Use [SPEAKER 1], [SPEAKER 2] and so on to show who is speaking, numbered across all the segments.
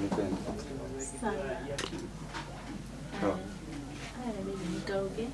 [SPEAKER 1] unanipenda.
[SPEAKER 2] Sana. Haya bibi nikaoge.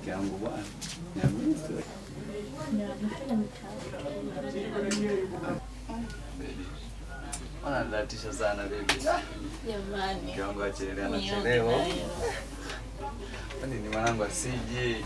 [SPEAKER 1] Kiangu bwana. Niambie. Anadatisha sana baby.
[SPEAKER 2] Jamani.
[SPEAKER 1] Kiangu anachelewa. Kwani ni mwanangu asije.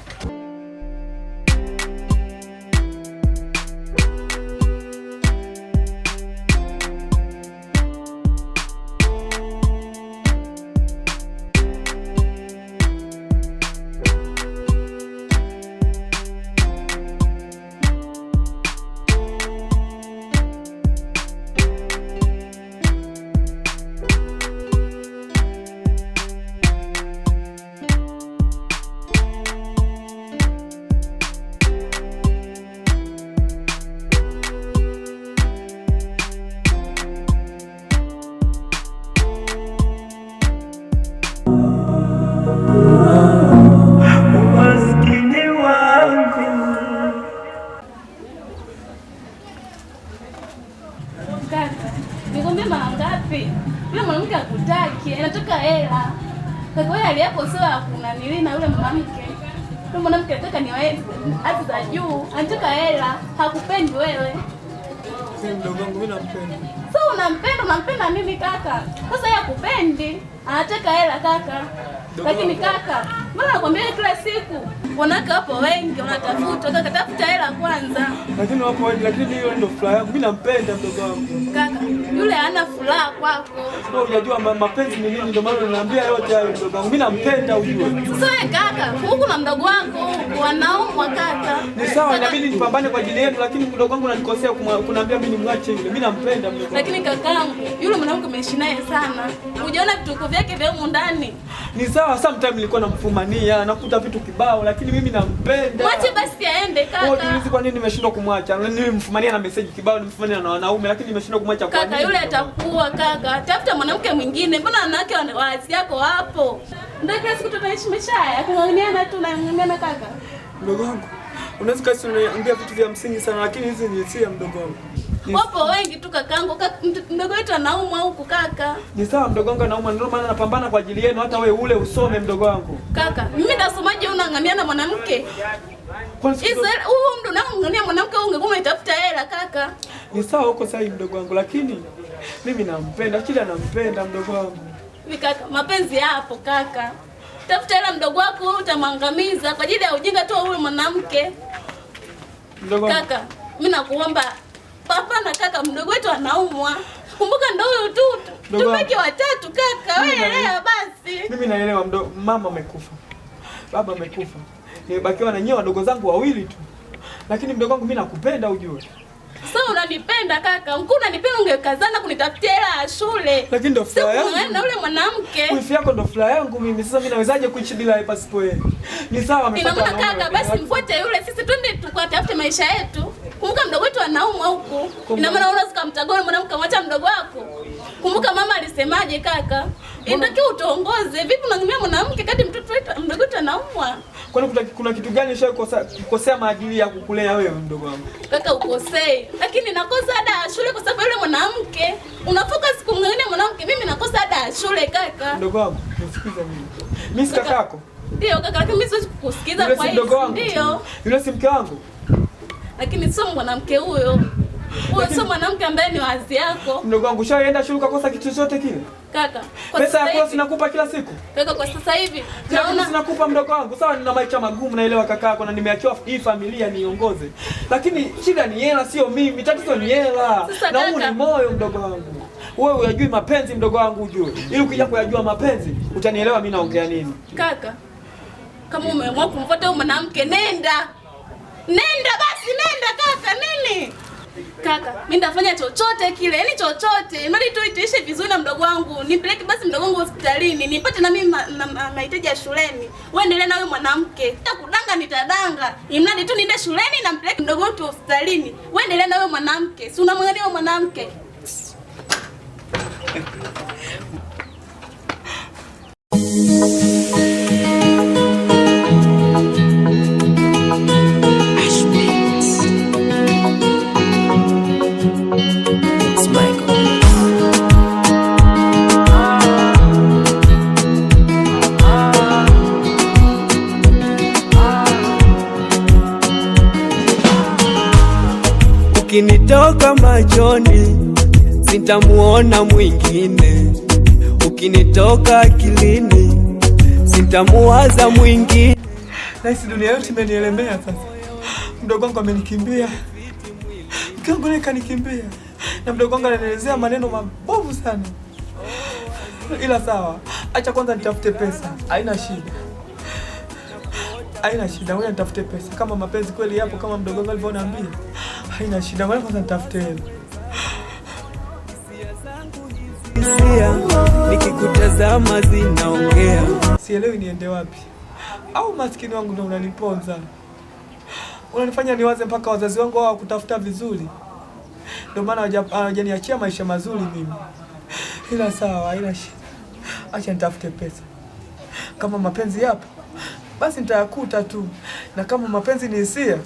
[SPEAKER 2] Nikwambia mara ngapi? Yule mwanamke hakutaki, anataka hela. Kaka wewe aliapo sio hakuna nilina yule mwanamke. Yule mwanamke anataka niwae hadi za juu, anataka hela, hakupendi wewe.
[SPEAKER 3] Mimi mdogo wangu mimi nampenda.
[SPEAKER 2] Sasa unampenda nini kaka? Sasa yeye hakupendi, anataka hela kaka. Lakini kaka, mbona nakwambia kila siku wanawake wapo wengi wanatafuta, kaka tafuta hela kwanza.
[SPEAKER 3] Lakini wapo wengi, lakini hiyo ndio furaha yangu. Mimi nampenda mdogo wangu.
[SPEAKER 2] Kaka, yule hana furaha kwako.
[SPEAKER 3] Wewe unajua mapenzi ni nini, ndio maana unaniambia yote hayo mdogo wangu. Mimi nampenda ujue.
[SPEAKER 2] Sasa wewe kaka, huku na mdogo wako wanaumwa kaka.
[SPEAKER 3] Ni sawa, inabidi nipambane kwa ajili yenu, lakini mdogo wangu unanikosea kuniambia mimi nimwache yule. Mimi nampenda mdogo wangu.
[SPEAKER 2] Lakini kakangu, yule mwanamke umeishi naye sana. Unajiona vituko vyake vya huko ndani.
[SPEAKER 3] Ni sawa, sometimes nilikuwa namfumania, nakuta vitu kibao, lakini mimi nampenda.
[SPEAKER 2] Mwache basi aende kaka.
[SPEAKER 3] Wewe uniulize kwa nini nimeshindwa kumwacha? Nilimfumania na message kibao, nimfumania na wanaume, lakini nimeshindwa kumwacha kwa nini?
[SPEAKER 2] Kaka yule atakuwa kaka. Tafuta mwanamke mwingine. Mbona wanawake waasi yako hapo? Ndio kila siku tunaishi maisha haya. Kung'ang'aniana tu na ng'ang'ana kaka.
[SPEAKER 3] Mdogo wangu, unaweza kasi unaniambia vitu vya msingi sana, lakini hizi ni hisia mdogo wangu.
[SPEAKER 2] Wapo wengi tu kakangu. Mdogo wetu anaumwa huku kaka.
[SPEAKER 3] Ni sawa, mdogo wangu anaumwa, ndio maana napambana kwa ajili yenu, hata wewe ule usome mdogo wangu.
[SPEAKER 2] Kaka, mimi nasomaje unang'ang'ania mwanamke? Israel, huyu mtu unang'ang'ania mwanamke ungekuwa utafuta hela kaka.
[SPEAKER 3] Ni sawa huko sahihi mdogo wangu, lakini mimi nampenda, kila nampenda mdogo wangu.
[SPEAKER 2] Hivi kaka, mapenzi yapo kaka. Tafuta hela mdogo wako utamwangamiza kwa ajili ya ujinga tu huyu mwanamke.
[SPEAKER 3] Mdogo wangu.
[SPEAKER 2] Kaka, mimi nakuomba hapana kaka, mdogo wetu anaumwa. Kumbuka ndio huyu tu. Tumeke watatu kaka. Wewe elewa basi.
[SPEAKER 3] Mimi naelewa mama amekufa. Baba amekufa. Nimebakiwa na nyewe wadogo zangu wawili tu. Lakini mdogo wangu mimi nakupenda ujue.
[SPEAKER 2] Sasa unanipenda kaka. Mkuu unanipenda ungekazana kunitafutia hela ya shule.
[SPEAKER 3] Lakini ndio furaha yangu.
[SPEAKER 2] Sasa na yule mwanamke.
[SPEAKER 3] Wifi yako ndio furaha yangu mimi. Sasa mimi nawezaje kuishi bila pasipo yeye? Ni sawa amepata.
[SPEAKER 2] Ina maana kaka, basi mfuate yule. Sisi twende tukatafute maisha yetu. Kumbuka mdogo wetu anaumwa huko. Ina maana unaweza kumtagona mwanamke mwacha mdogo wako. Kumbuka mama alisemaje kaka? Inatakiwa utongoze. Vipi unang'ang'ania mwanamke kati mtoto wetu mdogo wetu anaumwa?
[SPEAKER 3] Kwani kuna kitu gani kukosea maadili ya kukulea wewe mdogo wangu?
[SPEAKER 2] Kaka ukosei. Lakini nakosa ada ya shule kwa sababu yule mwanamke. Unafoka siku mng'ang'ania mwanamke, mimi nakosa ada ya shule kaka.
[SPEAKER 3] Mdogo wangu, nisikize mimi. Mimi si kaka yako.
[SPEAKER 2] Ndio kaka, lakini mimi siwezi kukusikiza kwa
[SPEAKER 3] hiyo.
[SPEAKER 2] Ndio.
[SPEAKER 3] Yule si mke wangu.
[SPEAKER 2] Lakini sio mwanamke huyo. Huyo sio mwanamke ambaye ni wazi yako.
[SPEAKER 3] Mdogo wangu, ushaenda shule ukakosa kitu chochote kile?
[SPEAKER 2] Kaka, kwa
[SPEAKER 3] pesa yako sinakupa kila siku?
[SPEAKER 2] Kaka, kwa sasa hivi
[SPEAKER 3] naona sinakupa mdogo wangu. Sawa, nina maisha magumu naelewa kaka yako na nimeachiwa hii familia niongoze. Lakini shida ni hela sio mimi. Tatizo ni hela. Na huu ni moyo mdogo wangu. Wewe unajui mapenzi mdogo wangu ujue. Ili ukija kuyajua mapenzi utanielewa mimi naongea nini.
[SPEAKER 2] Kaka, kama umeamua kumfuata huyo mwanamke nenda. Nenda basi nenda kaka, nini? Kaka, mimi nitafanya chochote kile, yani chochote. Mali tu ituishe vizuri na mdogo wangu. Nipeleke basi mdogo wangu hospitalini, nipate na mimi mahitaji ya shuleni. Wewe endelea na wewe mwanamke. Nitakudanga nitadanga. Imradi tu niende shuleni na mpeleke mdogo wangu hospitalini. Wewe endelea na wewe mwanamke. Si unamwangalia wewe mwanamke.
[SPEAKER 4] ukinitoka machoni sintamuona mwingine, ukinitoka akilini sintamuwaza mwingine.
[SPEAKER 3] Naisi dunia yote imenielemea sasa. Mdogo wangu amenikimbia, mke wangu naye kanikimbia, na mdogo wangu ananielezea maneno mabovu sana. Ila sawa, acha kwanza nitafute pesa. Haina shida, haina shida, ngoja nitafute pesa. Kama mapenzi kweli yapo kama mdogo wangu alivyoniambia, haina shida, ngoja kwanza nitafute hela.
[SPEAKER 4] Nikikutazama zinaongea,
[SPEAKER 3] sielewi niende wapi. Au maskini wangu ndio unaniponza, unanifanya niwaze mpaka wazazi wangu wao kutafuta vizuri, ndio maana hawajaniachia maisha mazuri mimi. Ila sawa, haina shida, acha nitafute pesa. Kama mapenzi yapo basi nitayakuta tu, na kama mapenzi ni hisia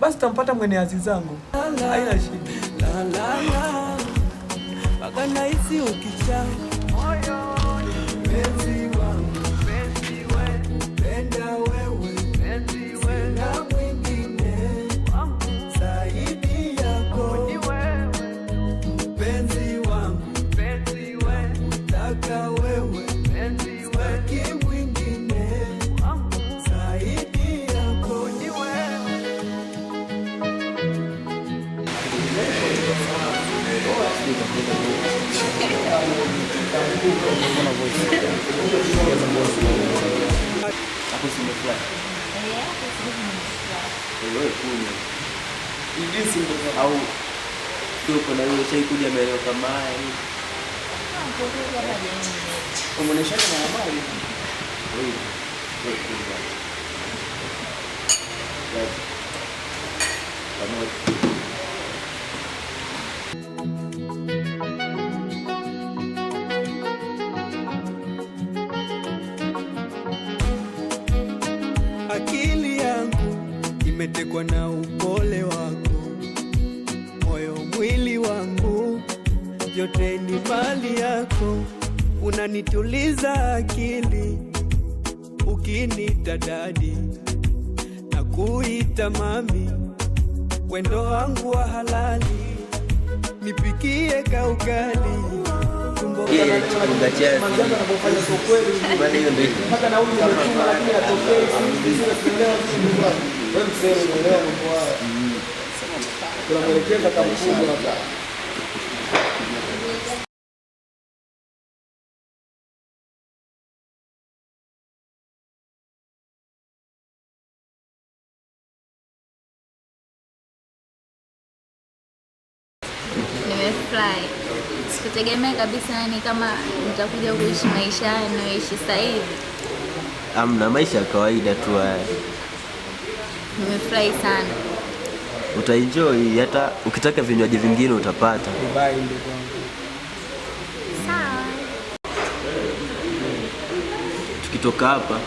[SPEAKER 3] basi tampata mwenye azizi zangu, haina shida.
[SPEAKER 4] Mpaka nahisi ukicha penzi wangu, penzi wewe, penda wewe, penzi wewe, na mwingine zaidi yako ni wewe. Penzi wangu, penzi wewe, nataka wewe, penzi wewe, ki mwingine zaidi yako ni wewe.
[SPEAKER 5] Aku simefly. Wewe kunya. Idisi ndio au tuko na wewe chai kuja maeneo kama haya hivi. Umeonyesha na habari. Wewe.
[SPEAKER 4] Akili yangu imetekwa na upole wako, moyo mwili wangu yote ni mali yako. Unanituliza akili ukinita dadi na kuita mami, wendo wangu wa halali, nipikie kaugali tumbo
[SPEAKER 6] nimefurahi. Sikutegemea kabisa yani kama nitakuja kuishi maisha haya ninayoishi sasa hivi.
[SPEAKER 5] Amna, maisha ya kawaida tu haya.
[SPEAKER 6] Nimefurahi sana.
[SPEAKER 5] Utaenjoy, hata ukitaka vinywaji vingine utapata.
[SPEAKER 6] Sawa.
[SPEAKER 5] Tukitoka hapa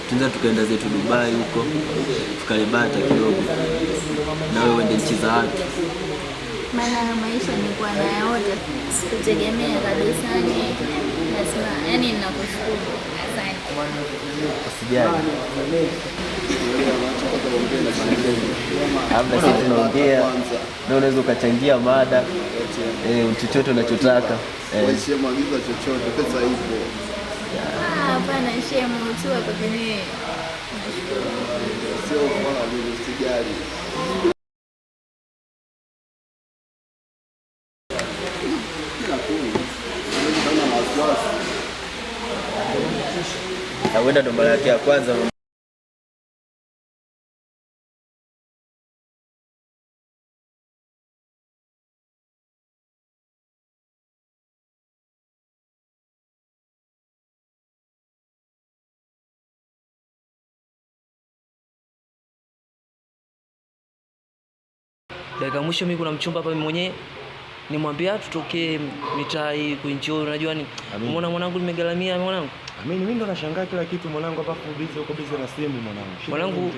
[SPEAKER 5] tunaweza tukaenda zetu Dubai huko, tukalebata kidogo. Na wewe uende nchi za watu.
[SPEAKER 6] Maana maisha nilikuwa nayaota, sikutegemea kabisa yani. Nasema yani ninakushukuru. Asante.
[SPEAKER 5] Usijali. Labda sisi tunaongea na unaweza ukachangia mada chochote unachotaka.
[SPEAKER 7] Wewe maagiza chochote, pesa ipo.
[SPEAKER 6] Hapana, shemu tu hapa kwenye. Nashukuru.
[SPEAKER 7] Sio kwa nini usijali.
[SPEAKER 5] Awenda ndo mara yake ya kwanza.
[SPEAKER 8] Dakika mwisho mimi kuna mchumba hapa mwenyewe nimwambia tutokee mitaa hii kuenjoy, unajua ni umeona mwanangu nimegaramia mwanangu.
[SPEAKER 9] Mimi ndo nashangaa kila kitu mwanangu, hapa uko busy na simu mwanangu.
[SPEAKER 8] Mwanangu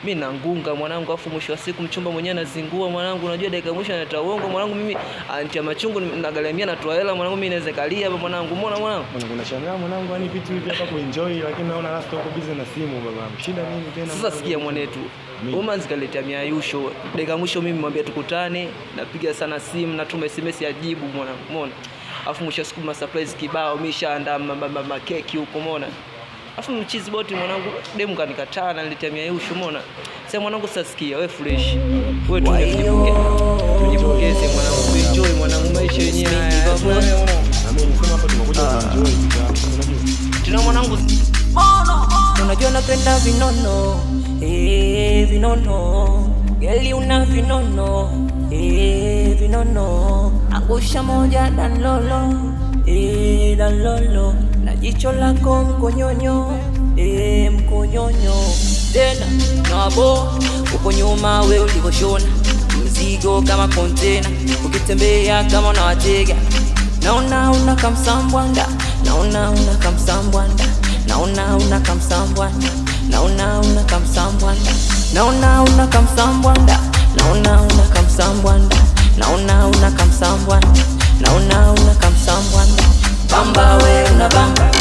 [SPEAKER 8] mimi nangunga mwanangu, afu mwisho wa siku mchumba mwenyewe anazingua mwanangu. Unajua dakika mwisho anatoa uongo mwanangu, mimi anatia machungu nagalamia natoa hela mwanangu, mimi naweza kalia hapa mwanangu. Umeona mwanangu?
[SPEAKER 9] Mwanangu nashangaa mwanangu, yani vitu hivi hapa kuenjoy, lakini naona last uko busy na simu babangu. Shida nini tena?
[SPEAKER 8] Sasa sikia mwanetu. Umanzi kaletea miayusho. Dakika mwisho mimi mwambia tukutane, napiga sana simu, natuma SMS ajibu mwanangu. Umeona? Afu mwisho siku ma surprise kibao, mishaandaa makeki huko umeona. Afu mchizi boti mwanangu demu kanikataa na nilitia miayusho umeona. Sasa mwanangu sasa sikia wewe fresh. Wewe tujipongeze mwanangu, enjoy mwanangu maisha yenyewe haya.
[SPEAKER 9] Na mimi nisema hapa tumekuja kuenjoy unajua.
[SPEAKER 8] Tuna mwanangu
[SPEAKER 10] unajua napenda vinono. Vinono. Geli una vinono. Vinono. Angusha moja dan lolo. Dan lolo. Na jicho lako mkonyonyo. Mkonyonyo. Tena nabo uko nyuma wewe ulikoshona. Mzigo kama kontena. Ukitembea kama unawatega. Naona unakamsambwanda. Naona unakamsambwanda. Naona unakamsambwanda. Naona unakamsambwanda. Naona unakamsambwanda. Naona unakamsambwanda. Naona unakamsambwanda. Naona unakamsambwanda. Bamba we unabamba.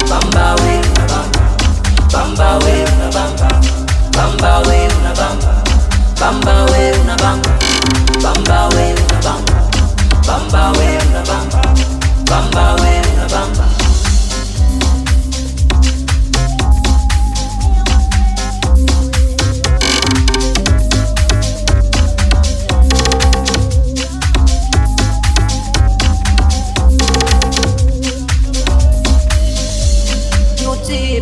[SPEAKER 10] Bamba we unabamba. Bamba we unabamba. Bamba we unabamba. Bamba we unabamba. Bamba we unabamba. Bamba we unabamba. Bamba we unabamba.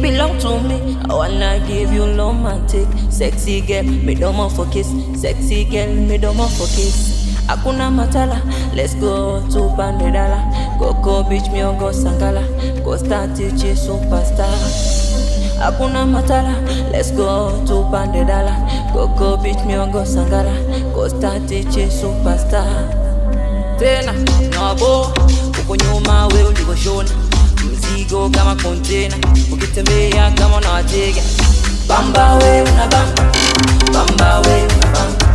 [SPEAKER 10] Belong to me, I wanna give you romantic. Sexy girl, me don't want for kiss. Sexy girl, me don't want for kiss. Hakuna matala, let's go to Pandedala. Coco Beach, miongo Sangala. Costa Tichi, superstar. Hakuna matala, let's go to Pandedala. Coco Beach, miongo Sangala. Costa Tichi, superstar. Tena, nabo, uko nyuma we ulikoshona. Mzigo kama kontena, ukitembea kama unawatega. Bamba we unabamba. Bamba we unabamba.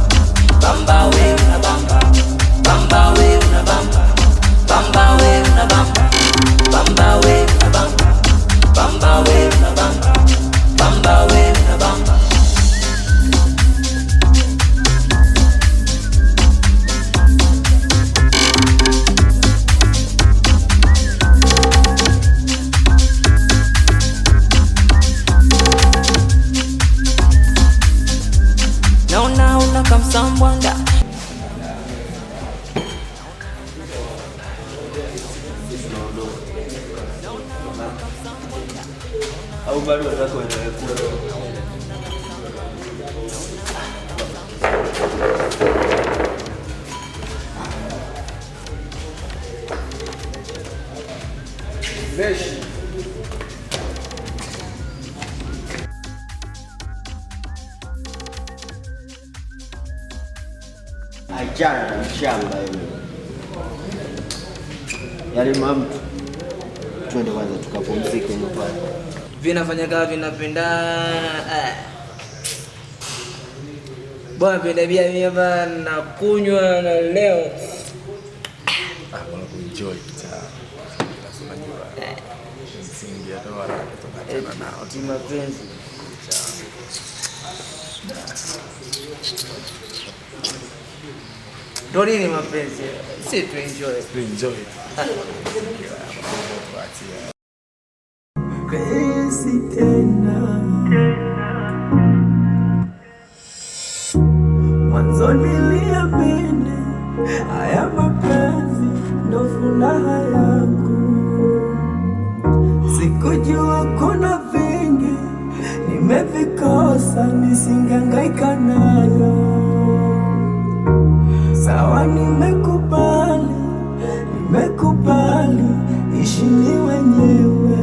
[SPEAKER 10] Bamba we unabamba. Bamba we unabamba. Bamba we unabamba. Bamba we unabamba. Bamba we unabamba. Bamba we unabamba. Naona unakamsambwanda.
[SPEAKER 1] Au bado unataka kuendelea kula? Beshi.
[SPEAKER 5] Achana na mshamba yule. Yale mamtu. Twende kwanza tukapumzike nyumbani.
[SPEAKER 8] vinafanya kama vinapendana. Bwana penda bia mimi hapa nakunywa na leo.
[SPEAKER 9] Bwana kuenjoy kitaa. Unajua. Msingi hata wala kutoka nao.
[SPEAKER 8] Mapenzi. Dori ni mapenzi. Si tu enjoy.
[SPEAKER 9] Enjoy.
[SPEAKER 4] Penzi tena. Mwanzo niliyapenda haya mapenzi ndo furaha yangu. Sikujua kuna vingi nimevikosa nisingehangaika nayo. Sawa nimekubali ishi ni wenyewe,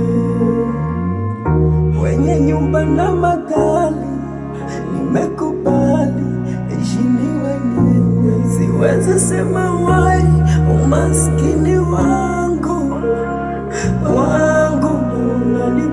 [SPEAKER 4] wenye nyumba na magari. Nimekubali ishi ni wenyewe, siwezi sema wai umaskini wangu unani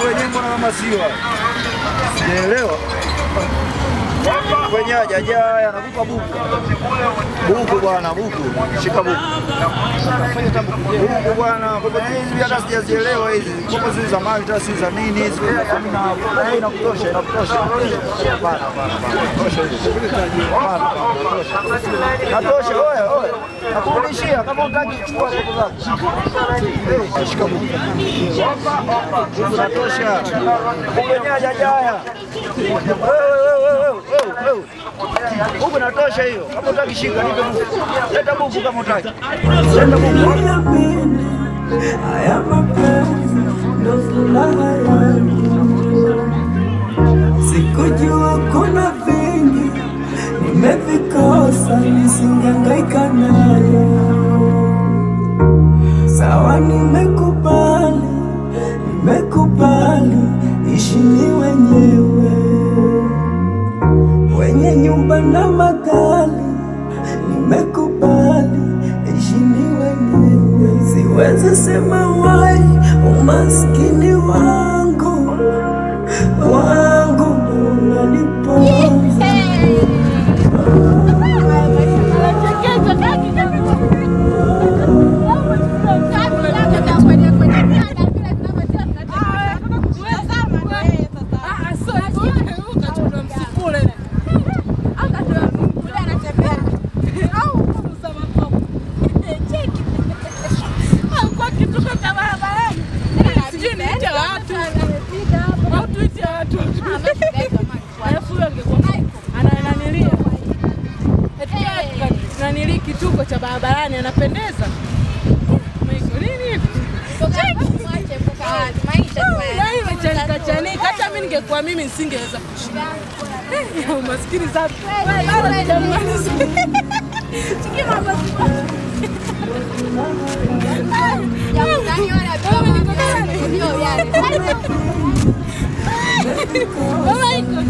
[SPEAKER 11] Kwenye mbona kama siwa? Sijaelewa. Kwenye hajaja anakupa buku. Buku bwana, buku. Shika buku. Buku bwana, kwa hizi hata sijazielewa hizi. Kwa hizi za mali hata si za nini hizi. Hii inakutosha, inakutosha. Bana. Tosha hizo. Natosha wewe. Nakurudishia kama unataka kuchukua buku zako. Shika buku. Buku natosha. Kwenye hajaja. Wewe. Buku natosha hiyo. Kama unataka shika nipe buku. Leta buku kama unataka. Leta buku. Haya mapenzi ndo furaha yangu. Sikujua kuna vingi nimevikosa, nisingehangaika nayo. Sawa, nimekubali, ishi ni wenyewe, wenye nyumba na magari. Nimekubali, ishi ni wenyewe. Siwezi sema wai, umaskini wangu unaniponza.
[SPEAKER 12] Kituko cha barabarani anapendeza. Nini hivi? Chanika. Hata mimi ningekuwa mimi nisingeweza kushinda. Umaskini sana.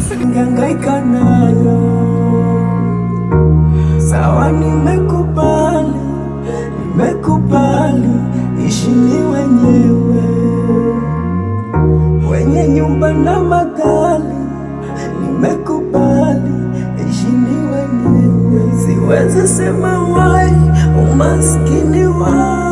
[SPEAKER 4] Singehangaika nayo. Sawa, nimekubali, ishi ni wenyewe, wenye nyumba na magari. Nimekubali, ishi ni wenyewe. Siwezi sema wai, umaskini wangu